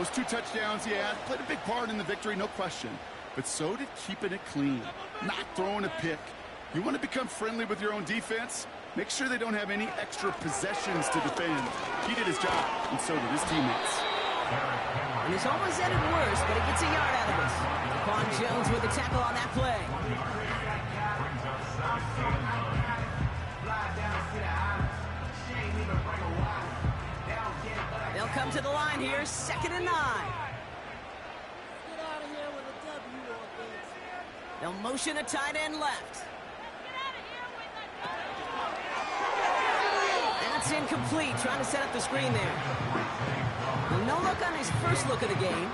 Those 2 touchdowns he had played a big part in the victory, no question. But so did keeping it clean, not throwing a pick. You want to become friendly with your own defense? Make sure they don't have any extra possessions to defend. He did his job, and so did his teammates. And it's almost ended worse, but he gets a yard out of this. Quan Jones with the tackle on that play. They'll come to the line here, 2nd and 9. They'll motion a tight end left. That's incomplete, trying to set up the screen there. Well, no look on his first look of the game,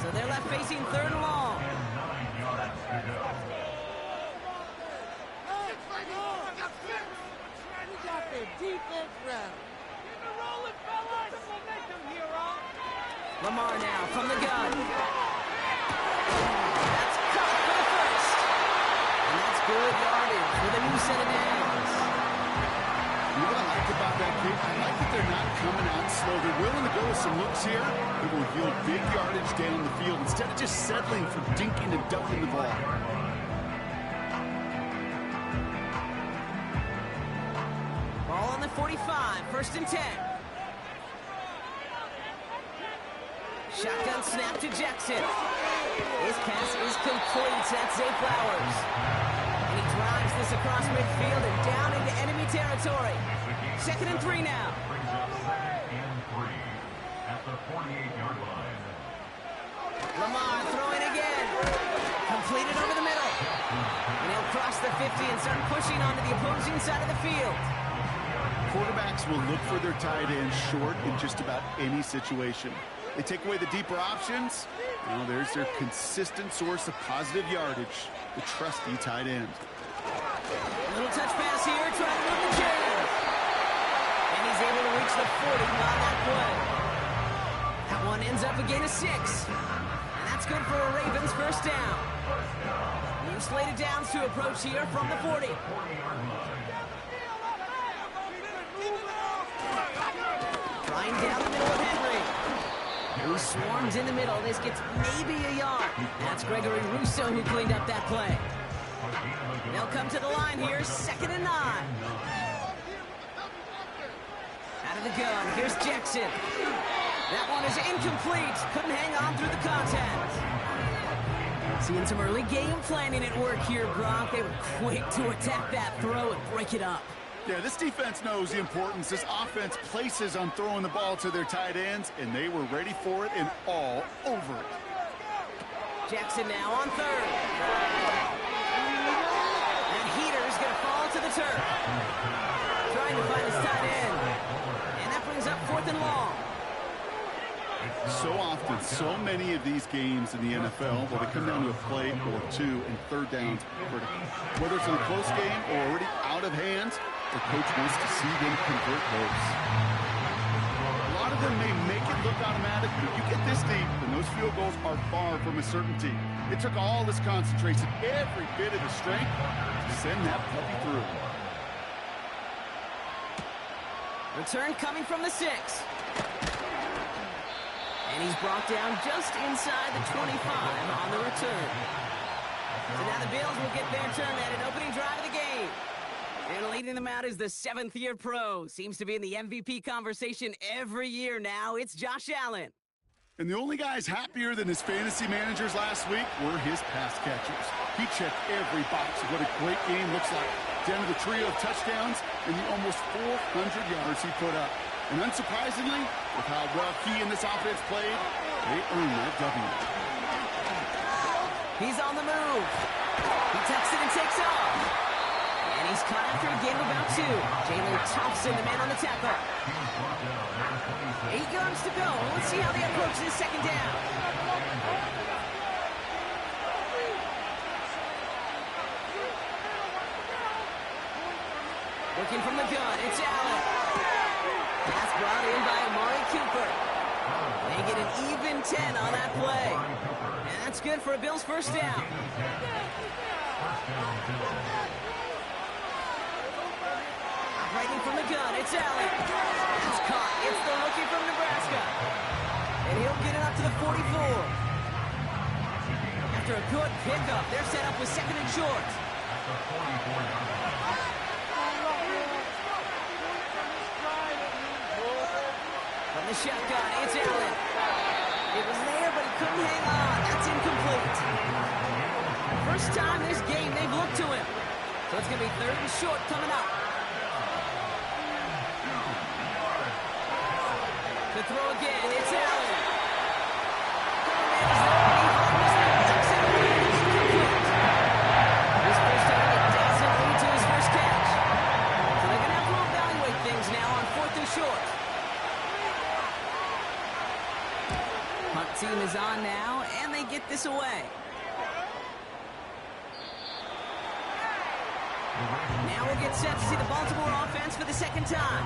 so they're left facing 3rd and long. Lamar now from the gun. That's caught for the first. And that's good yardage with a new set of downs. You know what I like about that kick? I like that they're not coming out slow. They're willing to go with some looks here that will yield big yardage down the field instead of just settling for dinking and dunking the ball. Ball on the 45, 1st and 10. Shotgun snap to Jackson. His pass is complete. That's Zay Flowers. And he drives this across midfield and down into enemy territory. 2nd and 3 now. At the 48-yard line. Lamar throwing again. Completed over the middle. And he'll cross the 50 and start pushing onto the opposing side of the field. Quarterbacks will look for their tight end short in just about any situation. They take away the deeper options. Well, there's their consistent source of positive yardage, the trusty tight end. Little touch pass here, trying to move the chains. And he's able to reach the 40 on that play. That one ends up a gain of 6. And that's good for a Ravens 1st down. New slated downs to approach here from the 40. Flying down the middle of Henry. Who swarms in the middle. This gets maybe a yard. That's Gregory Rousseau who cleaned up that play. They'll come to the line here, 2nd and 9. Out of the gun, here's Jackson. That one is incomplete. Couldn't hang on through the contact. Seeing some early game planning at work here, Brock. They were quick to attack that throw and break it up. Yeah, this defense knows the importance this offense places on throwing the ball to their tight ends, and they were ready for it and all over it. Jackson now on 3rd. And Heater's going to fall to the turf. Trying to find his tight end. And that brings up 4th and long. So often, so many of these games in the NFL, well, they come down to a play or 2 and 3rd downs. Whether it's in a close game or already out of hand, the coach wants to see them convert those. A lot of them may make it look automatic, but you get this deep, and those field goals are far from a certainty. It took all this concentration, every bit of the strength, to send that puppy through. Return coming from the 6. And he's brought down just inside the 25 on the return. So now the Bills will get their turn at an opening drive of the game. And leading them out is the 7th-year pro. Seems to be in the MVP conversation every year now. It's Josh Allen. And the only guys happier than his fantasy managers last week were his pass catchers. He checked every box of what a great game looks like. Down to the trio of touchdowns and the almost 400 yards he put up. And unsurprisingly, with how well he and this offense played, they earned that W. He's on the move. He tucks it and takes off. And he's caught after a gain of about 2. Jalen Thompson, the man on the tackle. 8 yards to go. Let's see how they approach this 2nd down. Working from the gun, it's Allen. Pass brought in by Amari Cooper. They get an even 10 on that play. And that's good for a Bills 1st down. Operating from the gun, it's Allen. It's caught. It's the rookie from Nebraska. And he'll get it up to the 44. After a good pickup, they're set up with second and short. From the shotgun, it's Allen. It was there, but he couldn't hang on. That's incomplete. First time this game they've looked to him. So it's going to be third and short coming up. To throw again, it's Allen. His first target doesn't lead to his first catch. So they're going to have to evaluate things now on fourth and short. Punt team is on now, and they get this away. Now we'll get set to see the Baltimore offense for the second time.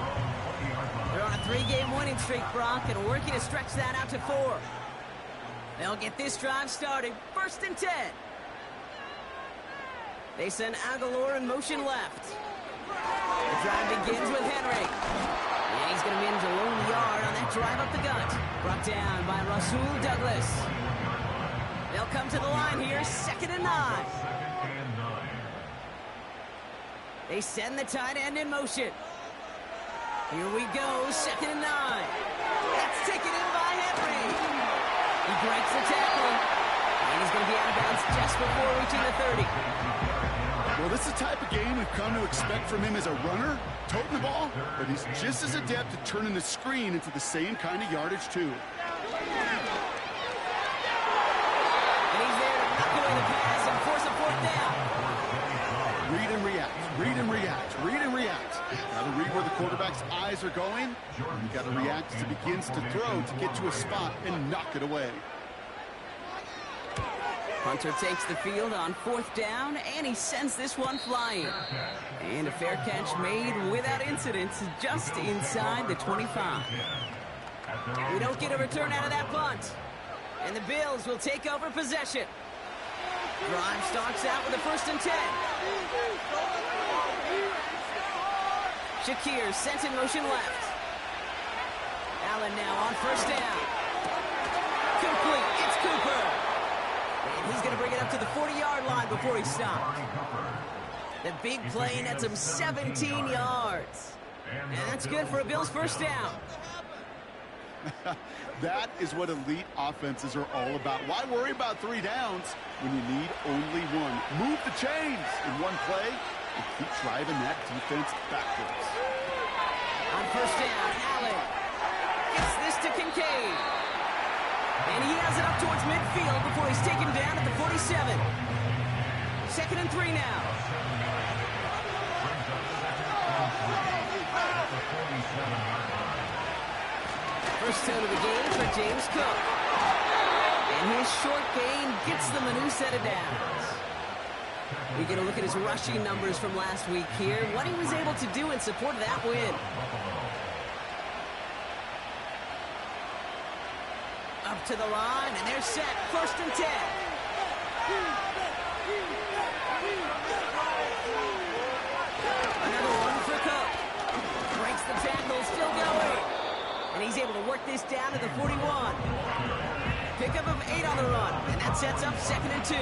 They're on a 3-game winning streak, Brock, and working to stretch that out to 4. They'll get this drive started. First and 10. They send Aguilar in motion left. The drive begins with Henry. And he's going to manage a lone yard on that drive up the gut. Brought down by Rasul Douglas. They'll come to the line here, second and 9. They send the tight end in motion. Here we go, second and 9. That's taken in by Henry. He breaks the tackle. And he's going to be out of bounds just before reaching the 30. Well, this is the type of game we've come to expect from him as a runner, toting the ball, but he's just as adept at turning the screen into the same kind of yardage, too. And he's there to knock away the pass and force a fourth down. Read and react, read and react, read and react. Got to read where the quarterback's eyes are going, and you got to react as he begins to throw to get to a spot and knock it away. Hunter takes the field on fourth down, and he sends this one flying. And a fair catch made without incident just inside the 25. We don't get a return out of that punt. And the Bills will take over possession. Drive starts out with a first and 10. Shakir sent in motion left. Allen now on first down. Complete. It's Cooper. And he's going to bring it up to the 40-yard line before he stops. The big play nets him 17 yards. And that's good for a Bills first down. That is what elite offenses are all about. Why worry about 3 downs when you need only one? Move the chains in one play and keep driving that defense backwards. On first down, Allen gets this to Kincaid. And he has it up towards midfield before he's taken down at the 47. Second and 3 now. First down of the game for James Cook. And his short gain gets them a new set of downs. We get a look at his rushing numbers from last week here. What he was able to do in support of that win. Up to the line, and they're set. First and 10. Another one for Cook. Breaks the tackle, still going. And he's able to work this down to the 41. Pickup of 8 on the run, and that sets up second and 2.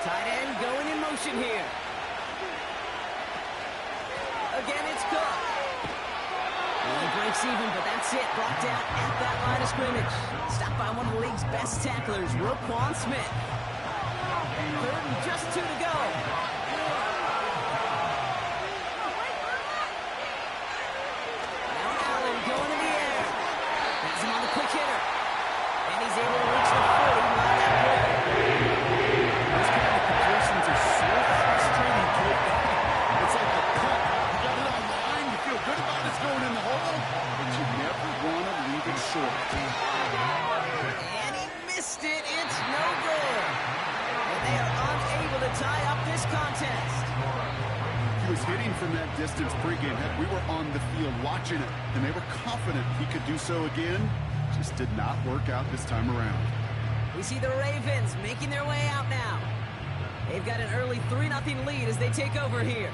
Tight end going in motion here. Again, it's Cook. Well, he breaks even, but that's it. Brought down at that line of scrimmage. Stopped by one of the league's best tacklers, Roquan Smith. Third and just 2 to go. Now Allen going in the air. Has him on the quick hitter. And he's able to reach the 40 on that play. These kind of completions are so frustrating, Coach. It's like a punt. You got it on the line, you feel good about it's going in the hole, but you never want to leave it short. And he missed it. It's no good. And they are unable to tie up this contest. He was hitting from that distance pregame. Heck, we were on the field watching it, and they were confident he could do so again. Just did not work out this time around. We see the Ravens making their way out now. They've got an early 3-0 lead as they take over here.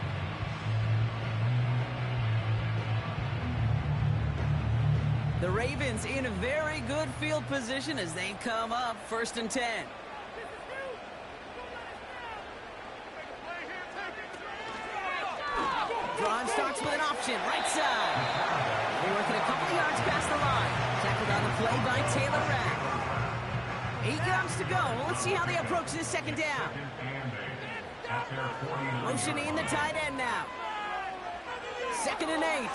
The Ravens in a very good field position as they come up 1st and 10. Drive starts with an option, right side. They're working a couple of yards past the line. Tackled on the play by Taylor Rapp. 8 yards to go. Well, let's see how they approach this 2nd down. Motioning the tight end now. 2nd and 8.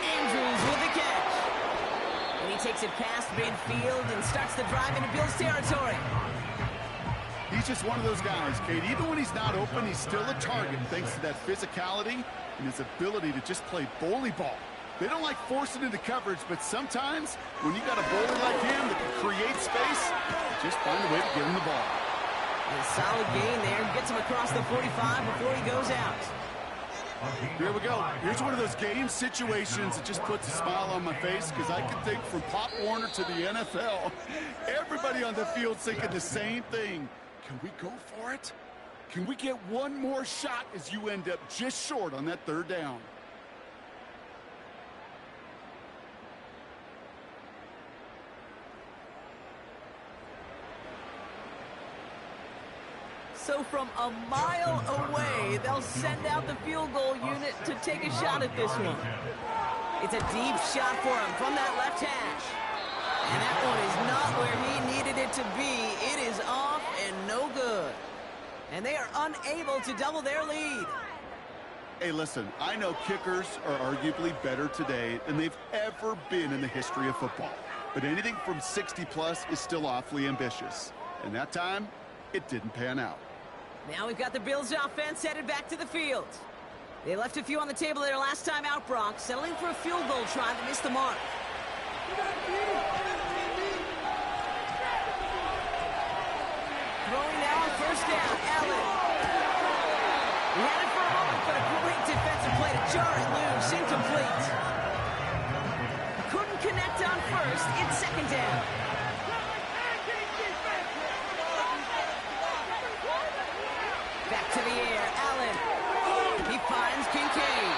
Andrews with the catch. And he takes it past midfield and starts the drive into Bills territory. He's just one of those guys, Kate. Even when he's not open, he's still a target thanks to that physicality and his ability to just play bully ball. They don't like forcing into coverage, but sometimes when you got a bowler like him that can create space, just find a way to get him the ball. A solid gain there. Gets him across the 45 before he goes out. Here we go. Here's one of those game situations that just puts a smile on my face because I can think from Pop Warner to the NFL, everybody on the field's thinking the same thing. Can we go for it? Can we get one more shot as you end up just short on that 3rd down? So from a mile away, they'll send out the field goal unit to take a shot at this one. It's a deep shot for him from that left hash. And that one is not where he needed it to be. It is off and no good. And they are unable to double their lead. Hey, listen, I know kickers are arguably better today than they've ever been in the history of football. But anything from 60-plus is still awfully ambitious. And that time, it didn't pan out. Now we've got the Bills offense headed back to the field. They left a few on the table their last time out, Bronx, settling for a field goal try that missed the mark. Throwing now on 1st down, Allen. He had it for a moment, but a great defensive play to jar it loose, incomplete. Couldn't connect on 1st, it's 2nd down. Back to the air, Allen. He finds Kincaid.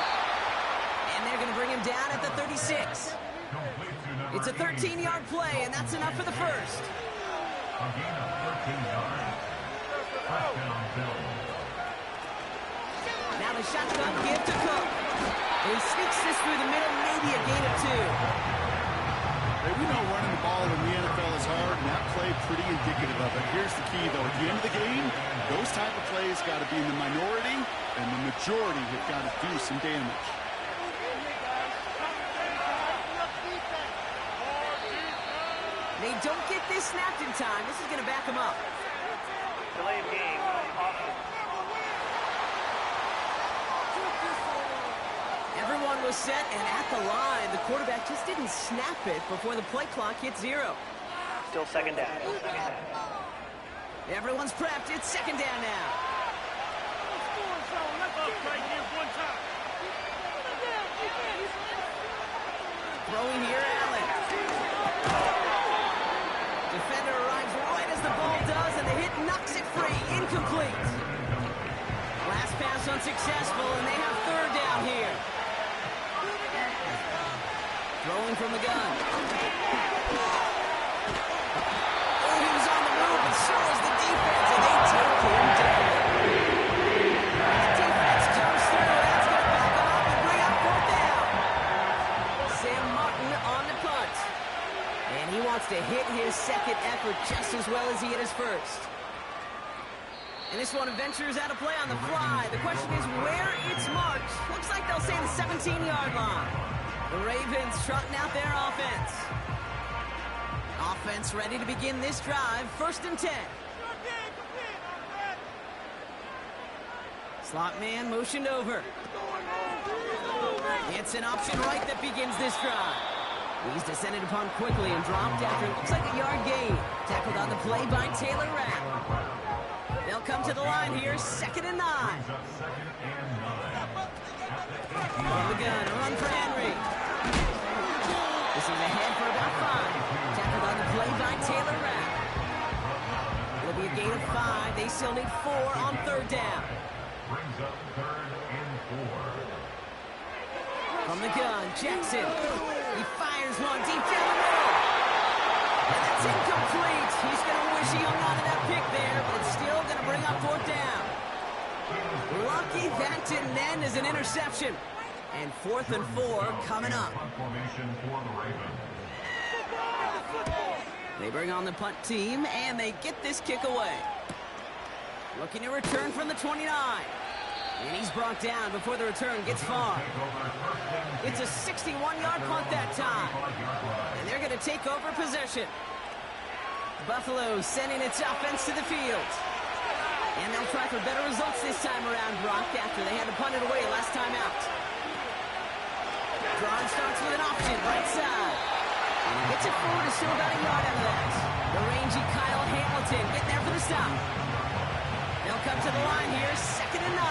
And they're going to bring him down at the 36. It's a 13-yard play, and that's enough for the 1st. Now the shotgun give to Cook. And he sneaks this through the middle, maybe a gain of 2. Hey, we know running the ball in the NFL is hard, and that play pretty indicative of it. Here's the key, though. At the end of the game, those type of plays got to be in the minority, and the majority have got to do some damage. They don't get this snapped in time. This is going to back them up. Delay of game. Everyone was set and at the line. The quarterback just didn't snap it before the play clock hit 0. Still 2nd down. Everyone's prepped. It's 2nd down now. Throwing here, Allen. Defender arrives right as the ball does, and the hit knocks it free. Incomplete. Last pass unsuccessful, and they have 3rd down here. Throwing from the gun. Oh, he was on the move, and so was the defense, and they take him down. The defense comes through, and that's going to back him up and bring up 4th down. Sam Martin on the punt. And he wants to hit his 2nd effort just as well as he hit his 1st. And this one ventures out of play on the fly. The question is where it's marked. Looks like they'll say the 17-yard line. The Ravens trotting out their offense. Offense ready to begin this drive. 1st and 10. Slot man motioned over. It's an option right that begins this drive. He's descended upon quickly and dropped after it looks like a yard gain. Tackled on the play by Taylor Rapp. They'll come to the line here, 2nd and 9. From the gun, a run for Henry. This is ahead for about 5. Tackled on the play by Taylor Rapp. It'll be a gain of 5. They still need 4 on 3rd down. Brings up 3rd and 4. From the gun, Jackson. He fires Fires one deep down the middle. And that's incomplete. He's going to wish he hung on to that pick there, but it's still going to bring up fourth down. Lucky that didn't end as an interception. And 4th and 4 coming up. They bring on the punt team, and they get this kick away. Looking to return from the 29. And he's brought down before the return gets far. It's a 61-yard punt that time. And they're going to take over possession. Buffalo sending its offense to the field. And they'll try for better results this time around, Brock, after they had to punt it away last time out. Drawn starts with an option, right side. And he gets it forward to show about a yard out of that. The rangy Kyle Hamilton getting there for the stop. They'll come to the line here, 2nd and 9.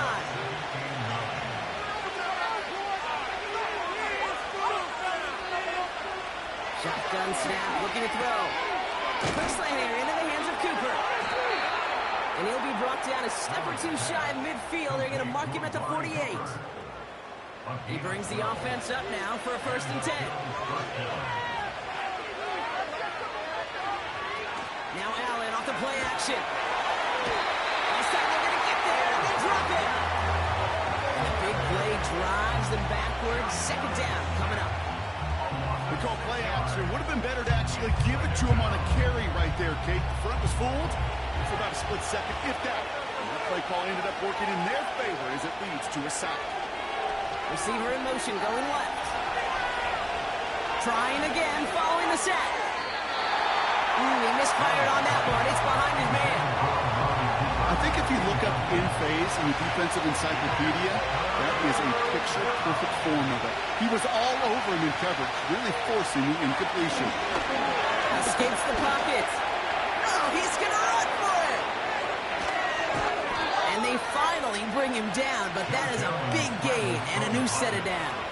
Shotgun snap, looking to throw. Quick slant here into the hands of Cooper. And he'll be brought down a step or two shy of midfield. They're going to mark him at the 48. He brings the offense up now for a 1st and 10. Now Allen off the play action. This time they're going to get there and they drop it. And the big play drives them backwards. 2nd down coming up. We call play action. Would have been better to actually give it to him on a carry right there, Kate. The front was fooled for about a split second, if that. And that play call ended up working in their favor as it leads to a sack. Receiver in motion going left. Trying again, following the sack. He misfired on that one. It's behind his man. I think if you look up in phase in the defensive encyclopedia, that is a picture-perfect form of it. He was all over him in coverage, really forcing the incompletion. Escapes the pocket. Oh, he's going to run for it. And they finally bring him down, but that is a big gain and a new set of downs.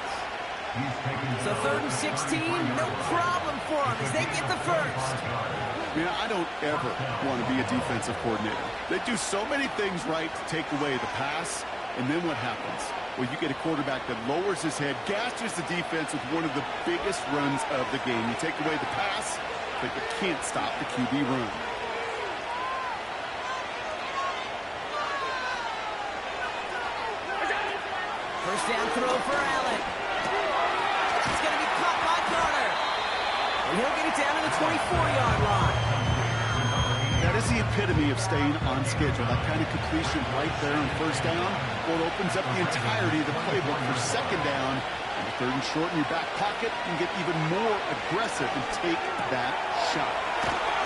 So 3rd and 16, no problem for them as they get the first. Yeah, I don't ever want to be a defensive coordinator. They do so many things right to take away the pass, and then what happens? Well, you get a quarterback that lowers his head, gashes the defense with one of the biggest runs of the game. You take away the pass, but you can't stop the QB run. First down throw for Allen. That's going to be caught by Carter. And he'll get it down to the 24-yard line. That is the epitome of staying on schedule. That kind of completion right there on 1st down. Well, it opens up the entirety of the playbook for 2nd down. And the 3rd and short in your back pocket, you can get even more aggressive and take that shot.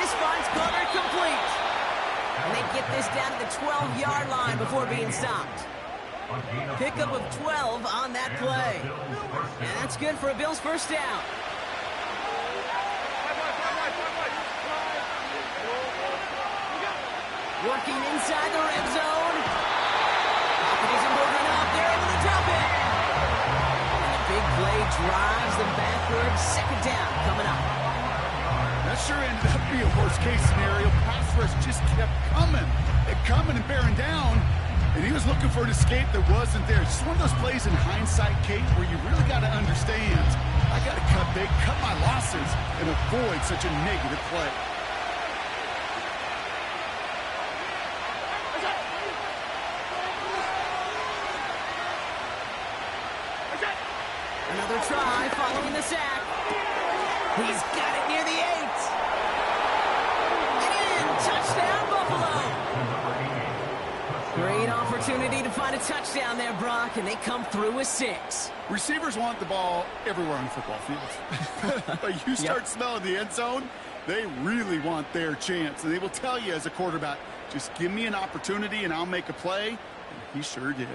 This finds Carter complete. And they get this down to the 12-yard line before being stopped. Pickup of 12 on that play. And that's good for a Bills 1st down. Working inside the red zone. Pocket isn't moving enough. They're able to drop it. And the big play drives them backwards. 2nd down coming up. That sure ended up being a worst-case scenario. Pass rush just kept coming and bearing down. And he was looking for an escape that wasn't there. Just one of those plays in hindsight, Kate, where you really got to understand, I got to cut big, cut my losses, and avoid such a negative play. Another try following the sack. He's got it near the 8. And touchdown, Buffalo. Great opportunity to find a touchdown there, Brock, and they come through with 6. Receivers want the ball everywhere on the football field. But you start smelling the end zone, they really want their chance. And they will tell you as a quarterback, just give me an opportunity and I'll make a play. And he sure did.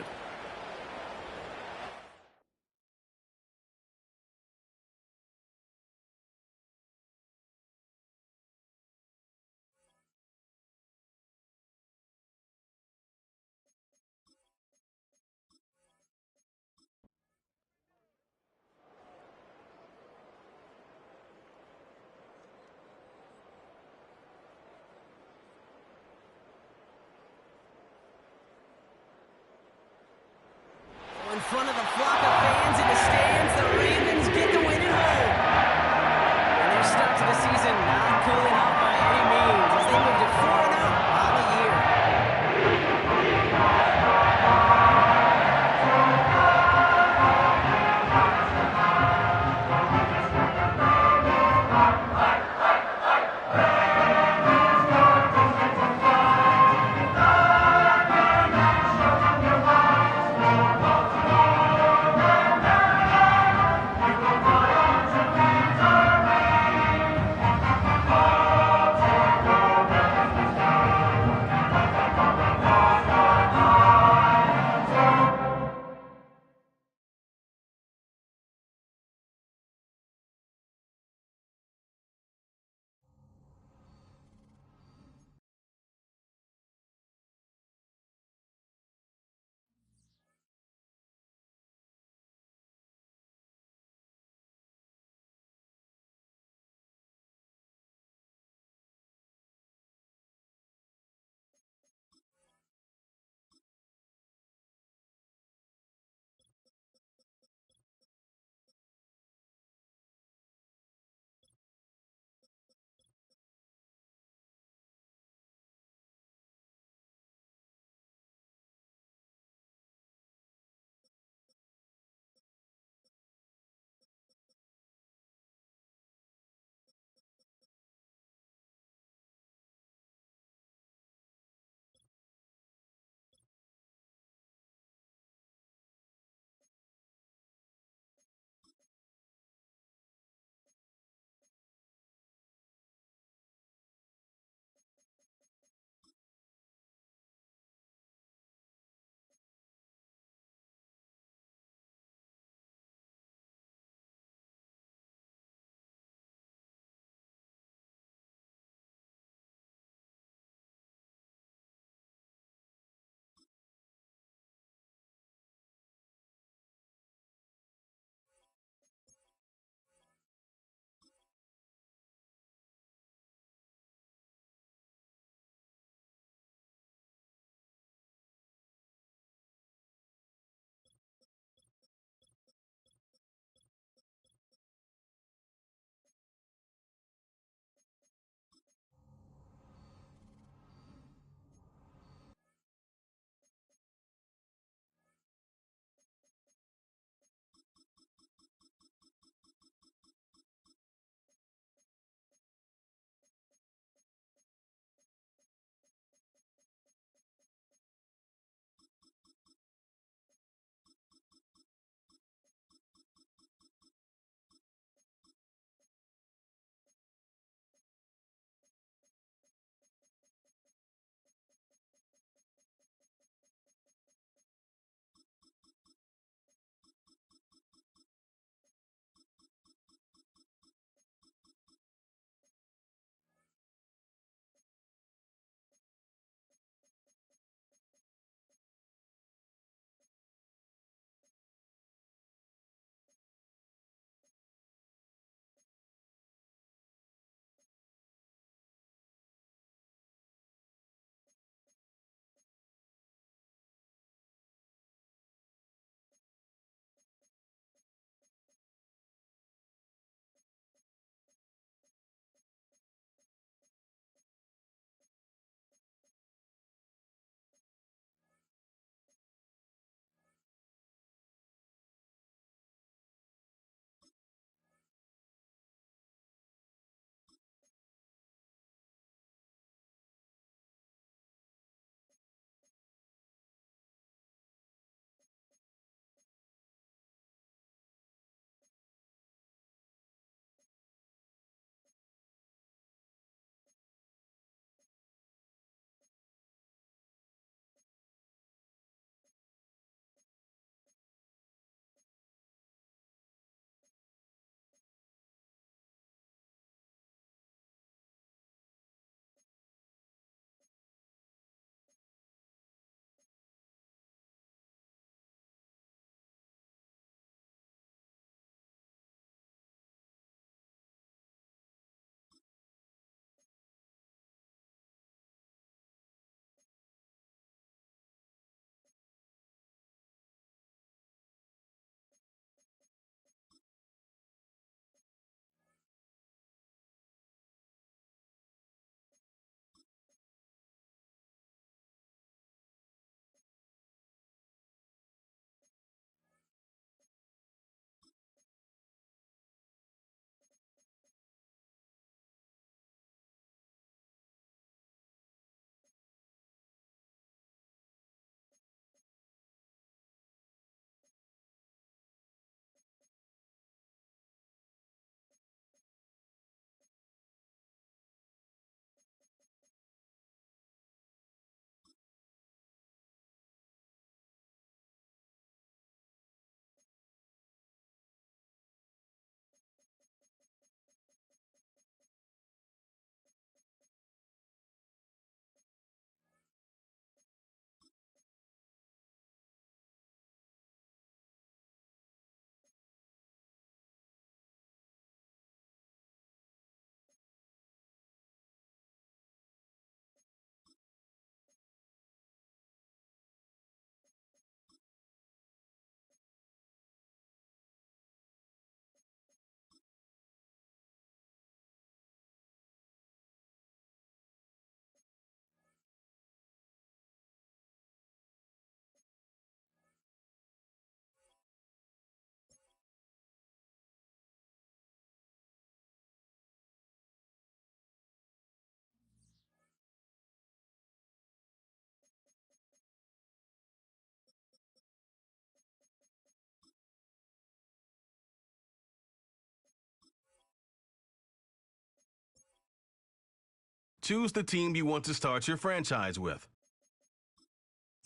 choose the team you want to start your franchise with.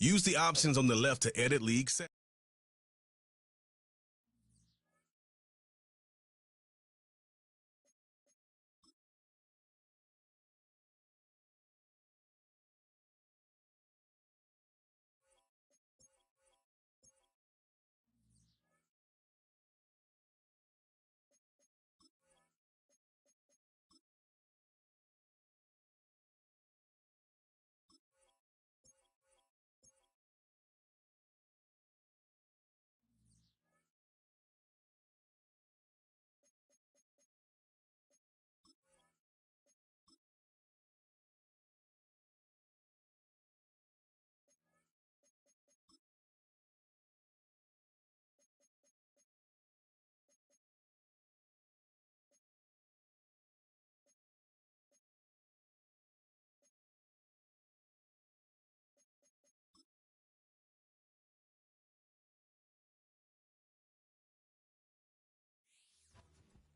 Use the options on the left to edit league settings.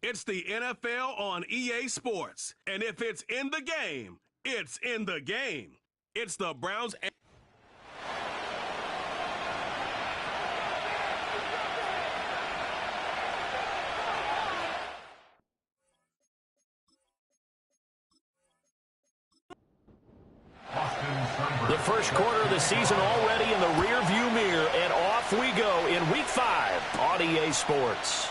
It's the NFL on EA Sports. And if it's in the game, it's in the game. It's the Browns. The first quarter of the season already in the rear view mirror, and off we go in Week 5 on EA Sports.